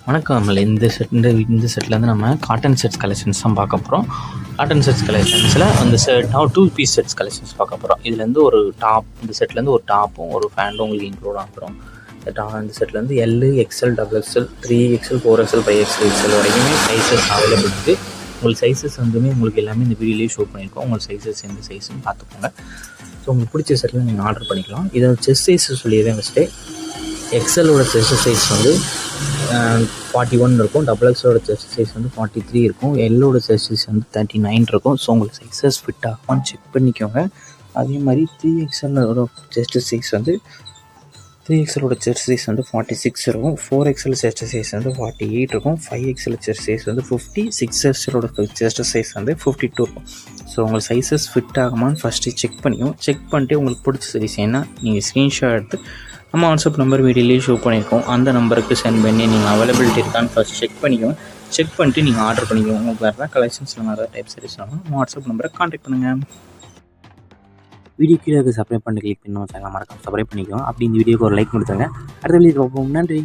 வணக்கம். இந்த செட்லேருந்து நம்ம காட்டன் செட்ஸ் கலெக்ஷன்ஸ் தான் பார்க்க போகிறோம். காட்டன் செட்ஸ் கலெக்ஷன்ஸில் அந்த செட் 2 பீஸ் செட்ஸ் கலெக்ஷன்ஸ் பார்க்க போகிறோம். இதுலேருந்து ஒரு டாப், இந்த செட்லேருந்து ஒரு டாப்பும் ஒரு பேண்ட்டும் உங்களுக்கு இன்க்ளூட் ஆகிறோம். இந்த செட்லேருந்து L, XL, XXL, 3XL, 4XL, 5XL வரைக்குமே சைஸஸ் அவைலபிள் இருக்குது. உங்களுக்கு சைஸஸ் உங்களுக்கு எல்லாமே இந்த வீடியோலேயே ஷோ பண்ணியிருக்கோம். உங்களுக்கு சைஸஸ் எந்த சைஸ்ன்னு பார்த்துக்கோங்க. ஸோ உங்களுக்கு பிடிச்ச செட்டில் நீங்கள் ஆர்டர் பண்ணிக்கலாம். இதை செஸ்ட் சைஸ் சொல்லிடுறேன் ஃபஸ்ட்டே. எக்ஸலோட செஸ்ட் சைஸ் 41 இருக்கும். XXலோட செஸ்ட் சைஸ் 43 இருக்கும். எல்லோட செஸ்ட் சைஸ் 39 இருக்கும். ஸோ உங்களுக்கு சைஸஸ் ஃபிட் ஆகுமான்னு செக் பண்ணிக்கோங்க. அதே மாதிரி 3XLோட செஸ்ட் சைஸ் 3XLோட செஸ்ட் சைஸ் 46 இருக்கும். 4XL செஸ்ட் சைஸ் 48 இருக்கும். 5XL chest size 50. 6XLோட செஸ்ட் சைஸ் 52 இருக்கும். ஸோ உங்களுக்கு சைஸஸ் ஃபிட் ஆகுமான்னு ஃபஸ்ட்டு செக் பண்ணிக்கோங்க. செக் பண்ணிட்டு உங்களுக்கு பிடிச்ச சைஸ் என்ன நீங்கள் ஸ்க்ரீன்ஷாட் எடுத்து நம்ம வாட்ஸ்அப் நம்பர் வீடியோலேயே ஷோ பண்ணியிருக்கோம். அந்த நம்பருக்கு சென்ட் பண்ணி நீங்கள் அவைலபிலிட்டி இருக்கான்னு ஃபஸ்ட் செக் பண்ணிக்கோங்க. செக் பண்ணிட்டு நீங்கள் ஆர்டர் பண்ணிக்கோங்க. உங்களுக்கு வேறு கலெக்ஷன்ஸில் நிறையா டைப் சர்வீஸ்னாலும் நம்ம வாட்ஸ்அப் நம்பரை கான்டாக்ட் பண்ணுங்கள். வீடியோ கீழே சப்ஸ்கிரைப் பண்ணி கிளிக் பண்ணி சேனல் மறக்காம சப்ஸ்கிரைப் பண்ணிக்கோங்க. அப்படி இந்த வீடியோக்கு ஒரு லைக் கொடுத்துருங்க. அடுத்த வீடியோ பார்ப்போம். நன்றி.